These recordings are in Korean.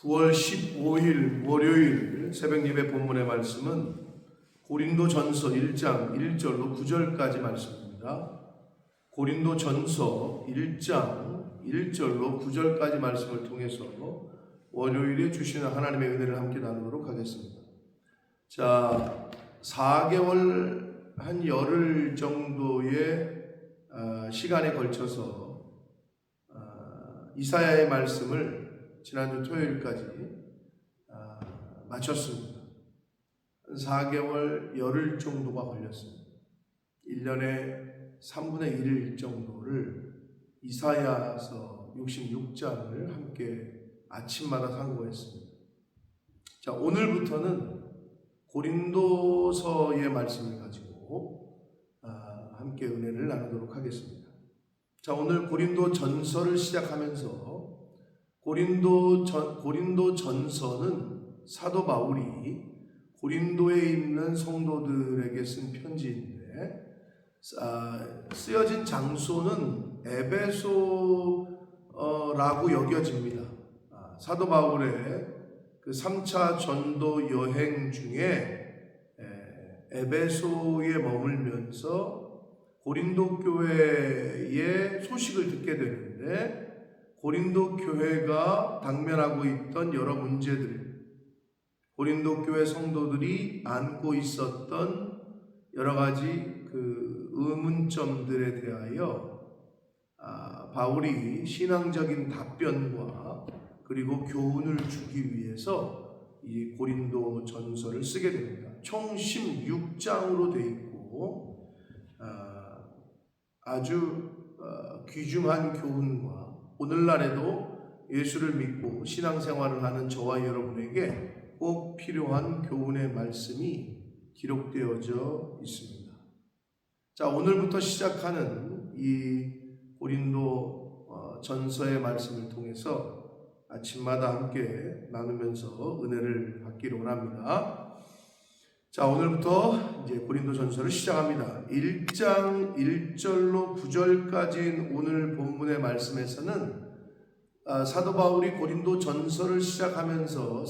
9월 15일 월요일 새벽 예배 본문의 말씀은 고린도전서 1장 1절로 9절까지 말씀입니다. 고린도전서 1장 1절로 9절까지 말씀을 통해서 월요일에 주시는 하나님의 은혜를 함께 나누도록 하겠습니다. 자, 4개월 한 열흘 정도의 시간에 걸쳐서 이사야의 말씀을 지난주 토요일까지 마쳤습니다. 4개월 열흘 정도가 걸렸습니다. 1년에 3분의 1 정도를 이사야서 66장을 함께 아침마다 상고했습니다. 자, 오늘부터는 고린도서의 말씀을 가지고 함께 은혜를 나누도록 하겠습니다. 자, 오늘 고린도 전서를 시작하면서 고린도 전서는 사도 바울이 고린도에 있는 성도들에게 쓴 편지인데 쓰여진 장소는 에베소라고 여겨집니다. 사도 바울의 그 3차 전도 여행 중에 에베소에 머물면서 고린도 교회의 소식을 듣게 되는데 고린도 교회가 당면하고 있던 여러 문제들, 고린도 교회 성도들이 안고 있었던 여러 가지 그 의문점들에 대하여 바울이 신앙적인 답변과 그리고 교훈을 주기 위해서 이 고린도 전서를 쓰게 됩니다. 총 16장으로 되어 있고 아주 귀중한 교훈과 오늘날에도 예수를 믿고 신앙생활을 하는 저와 여러분에게 꼭 필요한 교훈의 말씀이 기록되어져 있습니다. 자, 오늘부터 시작하는 이 고린도 전서의 말씀을 통해서 아침마다 함께 나누면서 은혜를 받기를 원합니다. 자, 오늘부터 이제 고린도 전서를 시작합니다. 1장 1절로 9절까지인 오늘 본문의 말씀에서는 사도 바울이 고린도 전서를 시작하면서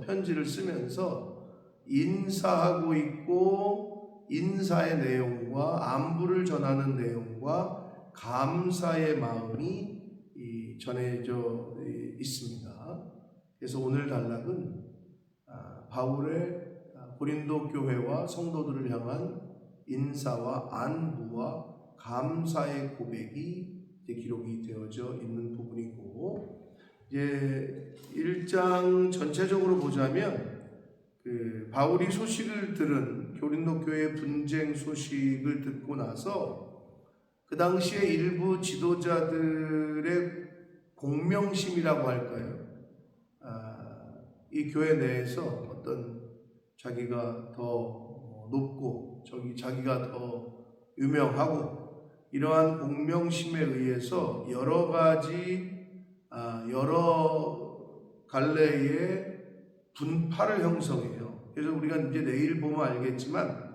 편지를 쓰면서 인사하고 있고 인사의 내용과 안부를 전하는 내용과 감사의 마음이 전해져 있습니다. 그래서 오늘 단락은 바울의 고린도 교회와 성도들을 향한 인사와 안부와 감사의 고백이 기록이 되어져 있는 부분이고, 이제 1장 전체적으로 보자면 바울이 소식을 들은 고린도 교회의 분쟁 소식을 듣고 나서 그 당시에 일부 지도자들의 공명심이라고 할까요? 이 교회 내에서 어떤 자기가 더 높고 자기가 더 유명하고 이러한 공명심에 의해서 여러 갈래의 분파를 형성해요. 그래서 우리가 이제 내일 보면 알겠지만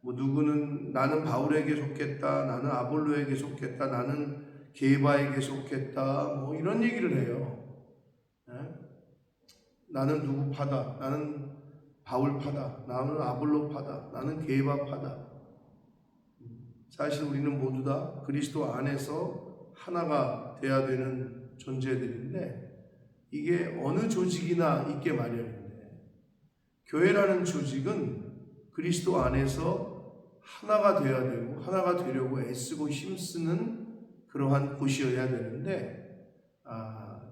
누구는 나는 바울에게 속했다, 나는 아볼로에게 속했다, 나는 게바에게 속했다, 이런 얘기를 해요. 나는 누구 파다, 나는 바울 파다, 나는 아볼로 파다, 나는 게바 파다. 사실 우리는 모두 다 그리스도 안에서 하나가 돼야 되는 존재들인데 이게 어느 조직이나 있게 마련인데 교회라는 조직은 그리스도 안에서 하나가 돼야 되고 하나가 되려고 애쓰고 힘쓰는 그러한 곳이어야 되는데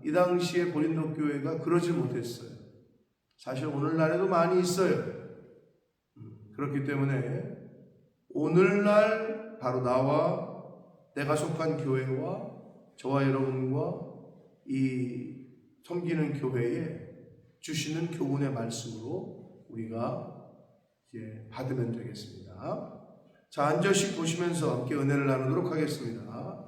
이 당시에 고린도 교회가 그러지 못했어요. 사실 오늘날에도 많이 있어요. 그렇기 때문에 오늘날 바로 나와 내가 속한 교회와 저와 여러분과 이 섬기는 교회에 주시는 교훈의 말씀으로 우리가 이제 받으면 되겠습니다. 자, 한 절씩 보시면서 함께 은혜를 나누도록 하겠습니다.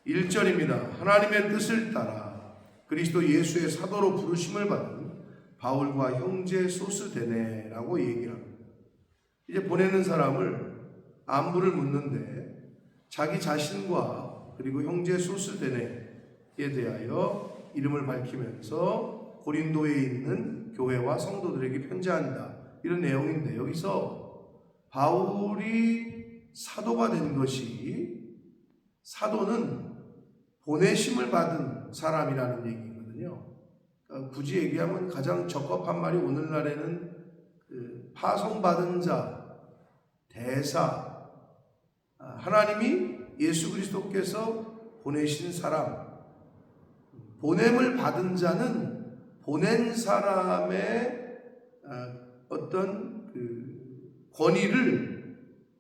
1절입니다. 하나님의 뜻을 따라 그리스도 예수의 사도로 부르심을 받은 바울과 형제 소스데네라고 얘기를 합니다. 이제 보내는 사람을 안부를 묻는데 자기 자신과 그리고 형제 소스데네에 대하여 이름을 밝히면서 고린도에 있는 교회와 성도들에게 편지한다. 이런 내용인데, 여기서 바울이 사도가 된 것이, 사도는 보내심을 받은 사람이라는 얘기거든요. 그러니까 굳이 얘기하면 가장 적합한 말이 오늘날에는 파송받은 자, 대사, 하나님이 예수 그리스도께서 보내신 사람, 보냄을 받은 자는 보낸 사람의 어떤 권위를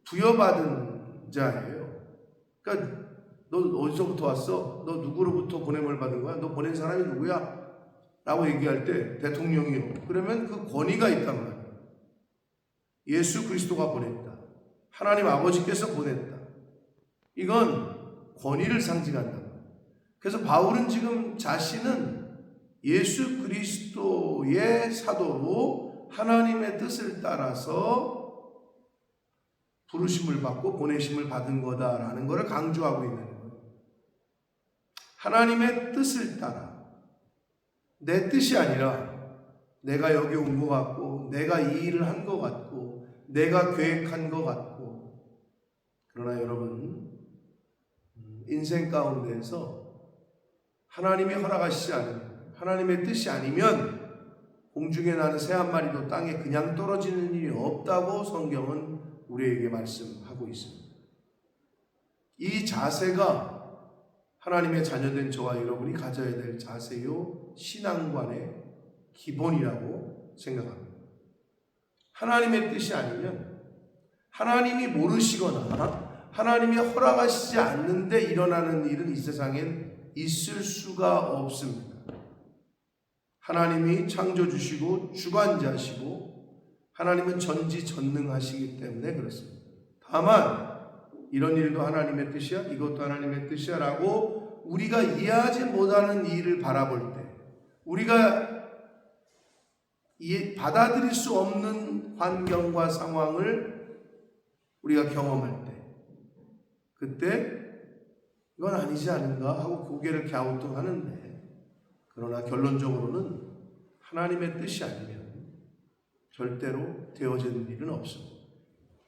부여받은 자예요. 그러니까 너 어디서부터 왔어? 너 누구로부터 보냄을 받은 거야? 너 보낸 사람이 누구야? 라고 얘기할 때 대통령이요. 그러면 그 권위가 있단 말이에요. 예수 그리스도가 보냈다. 하나님 아버지께서 보냈다. 이건 권위를 상징한다. 그래서 바울은 지금 자신은 예수 그리스도의 사도로 하나님의 뜻을 따라서 부르심을 받고 보내심을 받은 거다라는 것을 강조하고 있는 거예요. 하나님의 뜻을 따라, 내 뜻이 아니라 내가 여기 온 것 같고 내가 이 일을 한 것 같고 내가 계획한 것 같고, 그러나 여러분, 인생 가운데에서 하나님이 허락하시지 않으면, 하나님의 뜻이 아니면 공중에 나는 새 한 마리도 땅에 그냥 떨어지는 일이 없다고 성경은 우리에게 말씀하고 있습니다. 이 자세가 하나님의 자녀된 저와 여러분이 가져야 될 자세요, 신앙관의 기본이라고 생각합니다. 하나님의 뜻이 아니면, 하나님이 모르시거나 하나님이 허락하시지 않는데 일어나는 일은 이 세상엔 있을 수가 없습니다. 하나님이 창조주시고 주관자시고 하나님은 전지전능하시기 때문에 그렇습니다. 다만 이런 일도 하나님의 뜻이야, 이것도 하나님의 뜻이야 라고 우리가 이해하지 못하는 일을 바라볼 때, 우리가 받아들일 수 없는 환경과 상황을 우리가 경험할 때, 그때 이건 아니지 않은가 하고 고개를 갸우뚱하는데, 그러나 결론적으로는 하나님의 뜻이 아니면 절대로 되어지는 일은 없습니다.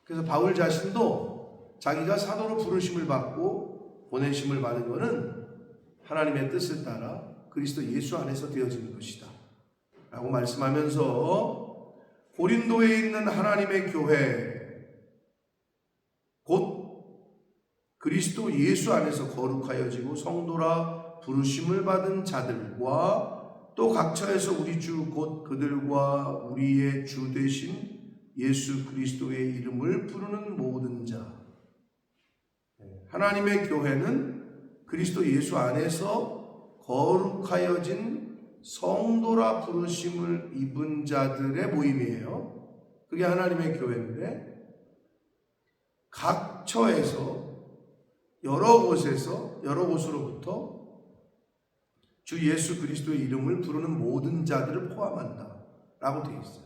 그래서 바울 자신도 자기가 사도로 부르심을 받고 보내심을 받은 것은 하나님의 뜻을 따라 그리스도 예수 안에서 되어지는 것이다 라고 말씀하면서, 고린도에 있는 하나님의 교회, 곧 그리스도 예수 안에서 거룩하여지고 성도라 부르심을 받은 자들과 또 각처에서 우리 주 곧 그들과 우리의 주 되신 예수 그리스도의 이름을 부르는 모든 자. 하나님의 교회는 그리스도 예수 안에서 거룩하여진 성도라 부르심을 입은 자들의 모임이에요. 그게 하나님의 교회인데, 각처에서 여러 곳으로부터 주 예수 그리스도의 이름을 부르는 모든 자들을 포함한다 라고 되어 있어요.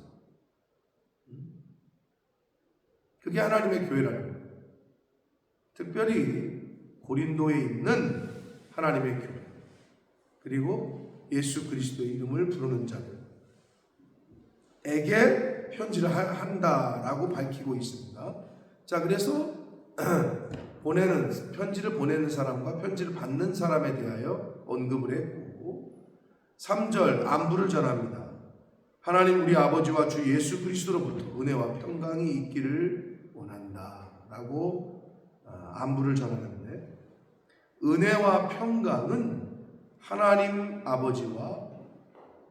그게 하나님의 교회라는 거예요. 특별히 고린도에 있는 하나님의 교회, 그리고 예수 그리스도의 이름을 부르는 자들에게 편지를 한다라고 밝히고 있습니다. 자, 그래서 편지를 보내는 사람과 편지를 받는 사람에 대하여 언급을 했고, 3절 안부를 전합니다. 하나님 우리 아버지와 주 예수 그리스도로부터 은혜와 평강이 있기를 원한다 라고 안부를 전하는데, 은혜와 평강은 하나님 아버지와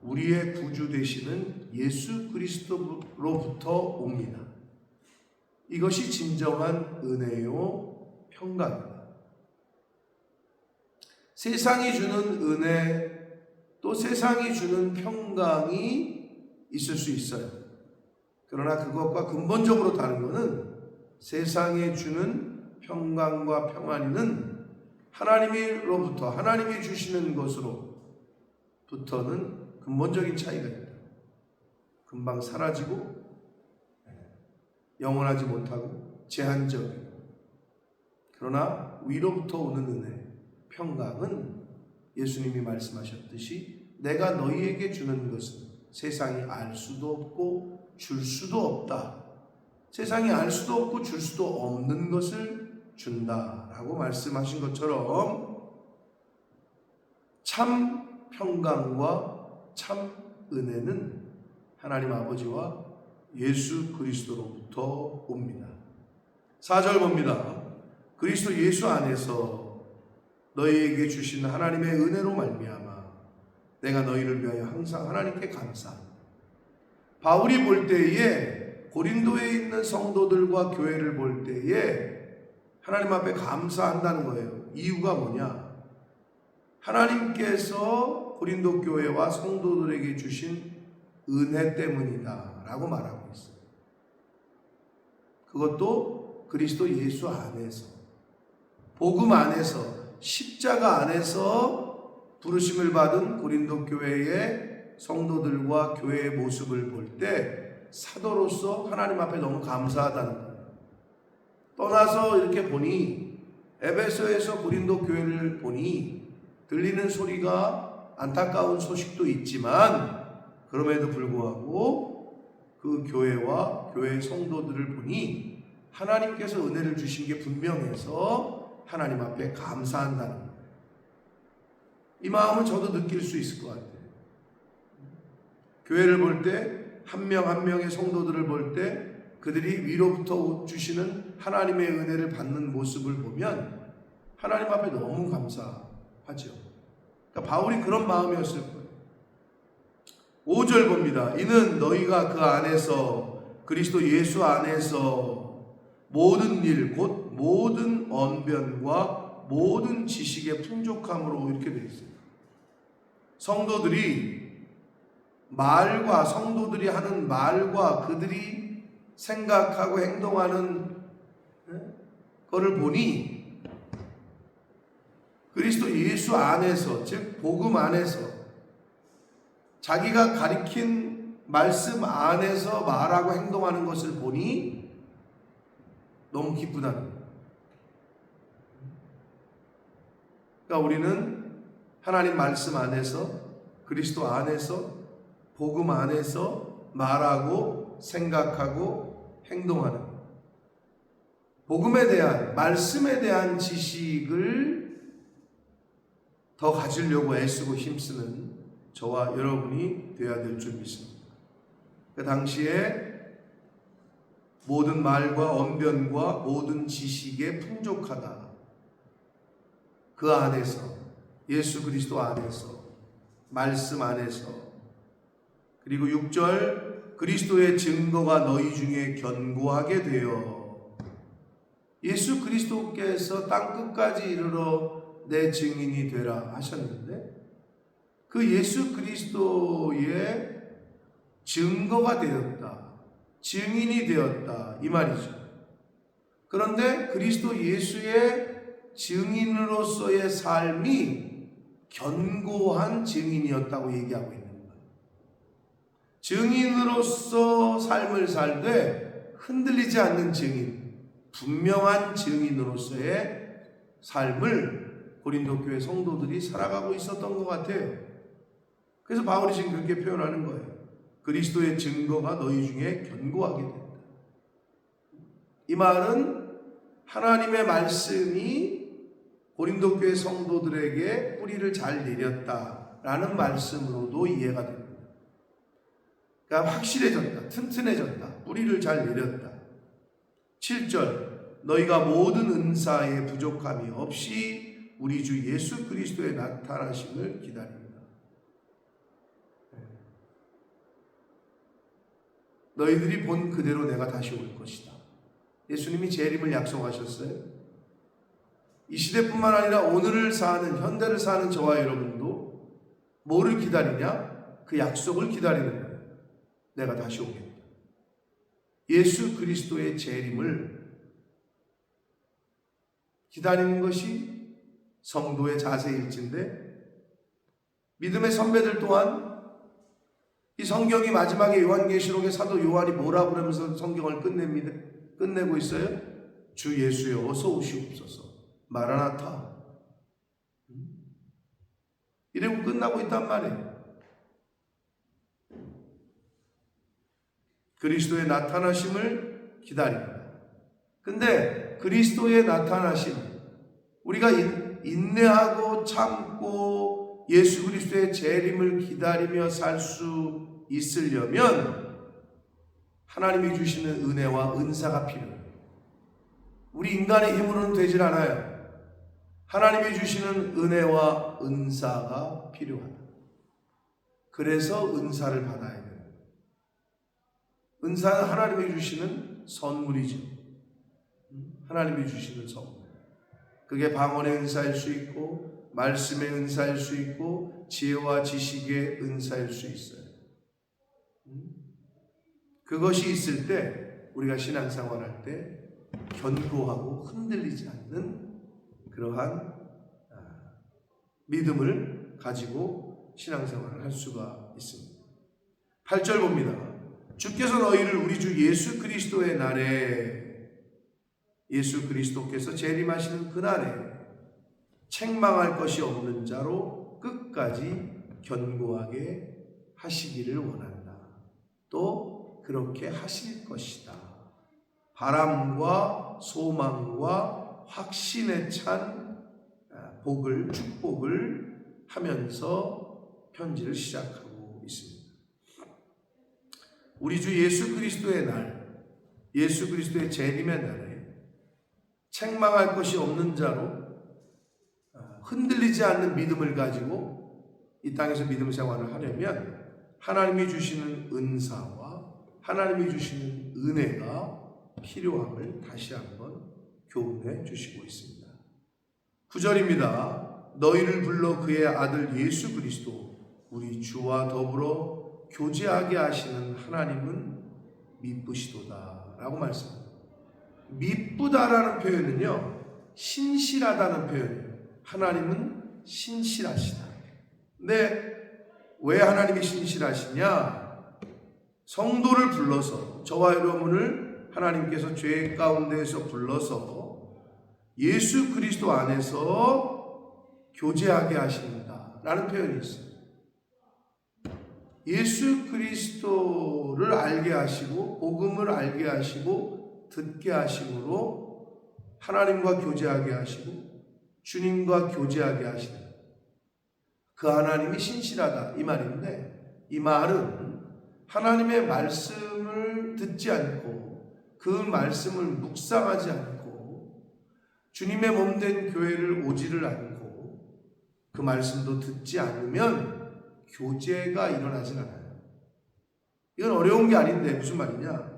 우리의 구주 되시는 예수 그리스도로부터 옵니다. 이것이 진정한 은혜요 평강입니다. 세상이 주는 은혜, 또 세상이 주는 평강이 있을 수 있어요. 그러나 그것과 근본적으로 다른 것은, 세상에 주는 평강과 평안이는 하나님으로부터, 하나님이 주시는 것으로부터는 근본적인 차이가 있다. 금방 사라지고 영원하지 못하고 제한적이고, 그러나 위로부터 오는 은혜, 평강은 예수님이 말씀하셨듯이 내가 너희에게 주는 것은 세상이 알 수도 없고 줄 수도 없다. 세상이 알 수도 없고 줄 수도 없는 것을 준다라고 말씀하신 것처럼 참 평강과 참 은혜는 하나님 아버지와 예수 그리스도로부터 옵니다. 4절 봅니다. 그리스도 예수 안에서 너희에게 주신 하나님의 은혜로 말미암아 내가 너희를 위하여 항상 하나님께 감사합니다. 바울이 볼 때에 고린도에 있는 성도들과 교회를 볼 때에 하나님 앞에 감사한다는 거예요. 이유가 뭐냐? 하나님께서 고린도 교회와 성도들에게 주신 은혜 때문이다 라고 말하고 있어요. 그것도 그리스도 예수 안에서, 복음 안에서, 십자가 안에서 부르심을 받은 고린도 교회의 성도들과 교회의 모습을 볼 때 사도로서 하나님 앞에 너무 감사하다는 거예요. 떠나서 이렇게 보니 에베소에서 고린도 교회를 보니 들리는 소리가 안타까운 소식도 있지만 그럼에도 불구하고 그 교회와 교회 성도들을 보니 하나님께서 은혜를 주신 게 분명해서 하나님 앞에 감사한다는 거예요. 이 마음은 저도 느낄 수 있을 것 같아요. 교회를 볼 때 한 명 한 명의 성도들을 볼 때 그들이 위로부터 주시는 하나님의 은혜를 받는 모습을 보면 하나님 앞에 너무 감사하죠. 그러니까 바울이 그런 마음이었을 거예요. 5절 봅니다. 이는 너희가 그 안에서 그리스도 예수 안에서 모든 일 곧 모든 언변과 모든 지식의 풍족함으로 이렇게 되어 있어요. 성도들이 성도들이 하는 말과 그들이 생각하고 행동하는 거를 보니 그리스도 예수 안에서, 즉 복음 안에서 자기가 가리킨 말씀 안에서 말하고 행동하는 것을 보니 너무 기쁘다는 거예요. 그러니까 우리는 하나님 말씀 안에서, 그리스도 안에서, 복음 안에서 말하고 생각하고 행동하는 복음에 대한, 말씀에 대한 지식을 더 가지려고 애쓰고 힘쓰는 저와 여러분이 되어야 될 줄 믿습니다. 그 당시에 모든 말과 언변과 모든 지식에 풍족하다. 그 안에서, 예수 그리스도 안에서, 말씀 안에서. 그리고 6절, 그리스도의 증거가 너희 중에 견고하게 되어. 예수 그리스도께서 땅끝까지 이르러 내 증인이 되라 하셨는데 그 예수 그리스도의 증거가 되었다, 증인이 되었다, 이 말이죠. 그런데 그리스도 예수의 증인으로서의 삶이 견고한 증인이었다고 얘기하고 있는 거예요. 증인으로서 삶을 살되 흔들리지 않는 증인, 분명한 증인으로서의 삶을 고린도 교회 성도들이 살아가고 있었던 것 같아요. 그래서 바울이 지금 그렇게 표현하는 거예요. 그리스도의 증거가 너희 중에 견고하게 된다. 이 말은 하나님의 말씀이 고린도 교회 성도들에게 뿌리를 잘 내렸다라는 말씀으로도 이해가 됩니다. 그러니까 확실해졌다, 튼튼해졌다, 뿌리를 잘 내렸다. 7절, 너희가 모든 은사의 부족함이 없이 우리 주 예수 그리스도의 나타나심을 기다립니다. 너희들이 본 그대로 내가 다시 올 것이다. 예수님이 재림을 약속하셨어요. 이 시대뿐만 아니라 오늘을 사는, 현대를 사는 저와 여러분도 뭐를 기다리냐? 그 약속을 기다리는 거예요. 내가 다시 오겠다. 예수 그리스도의 재림을 기다리는 것이 성도의 자세일진데, 믿음의 선배들 또한 이 성경이 마지막에 요한계시록의 사도 요한이 뭐라고 그러면서 성경을 끝내고 있어요? 주 예수여 어서 오시옵소서. 마라나타. 이러고 끝나고 있단 말이에요. 그리스도의 나타나심을 기다립니다. 근데 그리스도의 나타나심, 우리가 인내하고 참고 예수 그리스도의 재림을 기다리며 살 수 있으려면 하나님이 주시는 은혜와 은사가 필요해요. 우리 인간의 힘으로는 되질 않아요. 하나님이 주시는 은혜와 은사가 필요하다. 그래서 은사를 받아야 돼요. 은사는 하나님이 주시는 선물이죠. 하나님이 주시는 선물. 그게 방언의 은사일 수 있고 말씀의 은사일 수 있고 지혜와 지식의 은사일 수 있어요. 그것이 있을 때 우리가 신앙생활할 때 견고하고 흔들리지 않는 그러한 믿음을 가지고 신앙생활을 할 수가 있습니다. 8절 봅니다. 주께서 너희를 우리 주 예수 그리스도의 날에, 예수 그리스도께서 재림하시는 그날에 책망할 것이 없는 자로 끝까지 견고하게 하시기를 원한다. 또 그렇게 하실 것이다. 바람과 소망과 확신에 찬 복을, 축복을 하면서 편지를 시작하고 있습니다. 우리 주 예수 그리스도의 날, 예수 그리스도의 재림의 날에 책망할 것이 없는 자로 흔들리지 않는 믿음을 가지고 이 땅에서 믿음 생활을 하려면 하나님이 주시는 은사와 하나님이 주시는 은혜가 필요함을 다시 한번 교훈해 주시고 있습니다. 9절입니다. 너희를 불러 그의 아들 예수 그리스도 우리 주와 더불어 교제하게 하시는 하나님은 미쁘시도다 라고 말씀합니다. 미쁘다라는 표현은요, 신실하다는 표현이에요. 하나님은 신실하시다. 근데 왜 하나님이 신실하시냐? 성도를 불러서, 저와 여러분을 하나님께서 죄 가운데에서 불러서 예수 그리스도 안에서 교제하게 하신다 라는 표현이 있어요. 예수 그리스도를 알게 하시고 복음을 알게 하시고 듣게 하심으로 하나님과 교제하게 하시고 주님과 교제하게 하시는 그 하나님이 신실하다 이 말인데, 이 말은 하나님의 말씀을 듣지 않고 그 말씀을 묵상하지 않고 주님의 몸된 교회를 오지를 않고 그 말씀도 듣지 않으면 교제가 일어나질 않아요. 이건 어려운 게 아닌데 무슨 말이냐?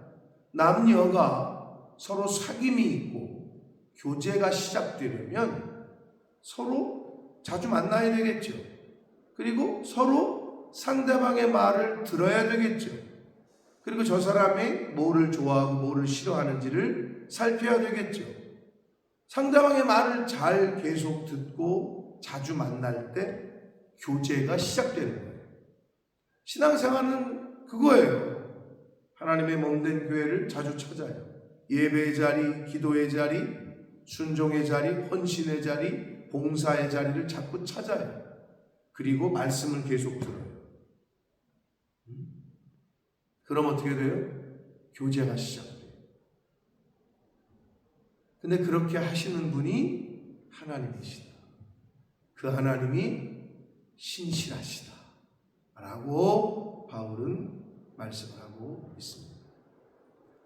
남녀가 서로 사귐이 있고 교제가 시작되려면 서로 자주 만나야 되겠죠. 그리고 서로 상대방의 말을 들어야 되겠죠. 그리고 저 사람이 뭐를 좋아하고 뭐를 싫어하는지를 살펴야 되겠죠. 상대방의 말을 잘 계속 듣고 자주 만날 때 교제가 시작되는 거예요. 신앙생활은 그거예요. 하나님의 몸된 교회를 자주 찾아요. 예배의 자리, 기도의 자리, 순종의 자리, 헌신의 자리, 봉사의 자리를 자꾸 찾아요. 그리고 말씀을 계속 들어요. 그럼 어떻게 돼요? 교제가 시작돼요. 근데 그렇게 하시는 분이 하나님이시다. 그 하나님이 신실하시다 라고 바울은 말씀을 하고 있습니다.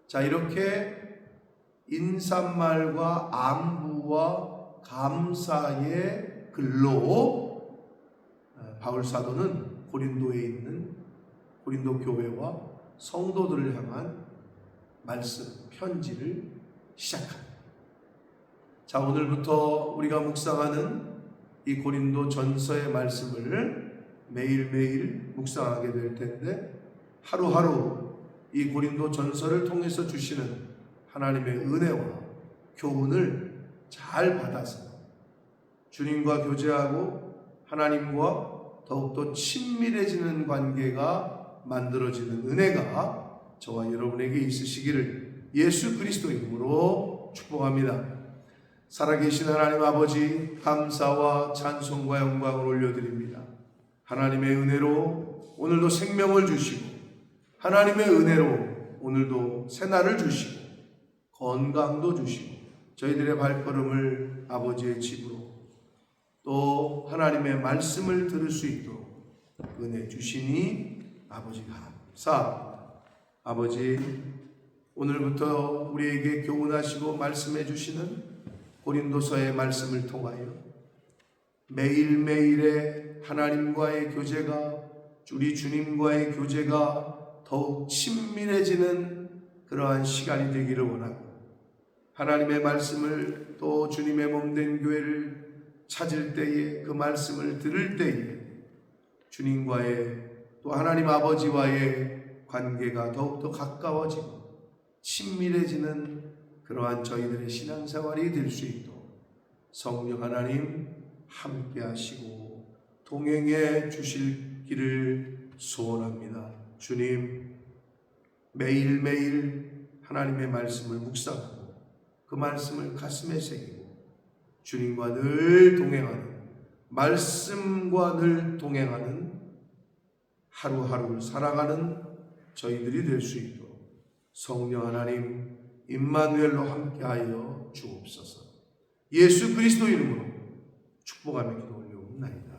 자, 이렇게 인사말과 안부와 감사의 글로 바울 사도는 고린도에 있는 고린도 교회와 성도들을 향한 말씀, 편지를 시작합니다. 자, 오늘부터 우리가 묵상하는 이 고린도 전서의 말씀을 매일매일 묵상하게 될 텐데, 하루하루 이 고린도 전서를 통해서 주시는 하나님의 은혜와 교훈을 잘 받아서 주님과 교제하고 하나님과 더욱더 친밀해지는 관계가 만들어지는 은혜가 저와 여러분에게 있으시기를 예수 그리스도 이름으로 축복합니다. 살아계신 하나님 아버지, 감사와 찬송과 영광을 올려드립니다. 하나님의 은혜로 오늘도 생명을 주시고 하나님의 은혜로 오늘도 새날을 주시고 건강도 주시고 저희들의 발걸음을 아버지의 집으로 또 하나님의 말씀을 들을 수 있도록 은혜 주시니 아버지 감사합니다. 아버지, 오늘부터 우리에게 교훈하시고 말씀해 주시는 고린도서의 말씀을 통하여 매일매일의 하나님과의 교제가, 우리 주님과의 교제가 더욱 친밀해지는 그러한 시간이 되기를 원하고, 하나님의 말씀을 또 주님의 몸된 교회를 찾을 때에, 그 말씀을 들을 때에 주님과의 또 하나님 아버지와의 관계가 더욱더 가까워지고 친밀해지는 그러한 저희들의 신앙생활이 될 수 있도록 성령 하나님 함께 하시고 동행해 주실 소원합니다. 주님, 매일매일 하나님의 말씀을 묵상하고 그 말씀을 가슴에 새기고 주님과 늘 동행하는, 말씀과 늘 동행하는 하루하루를 살아가는 저희들이 될 수 있도록 성령 하나님 임마누엘로 함께하여 주옵소서. 예수 그리스도 이름으로 축복하며 기도 올려옵나이다.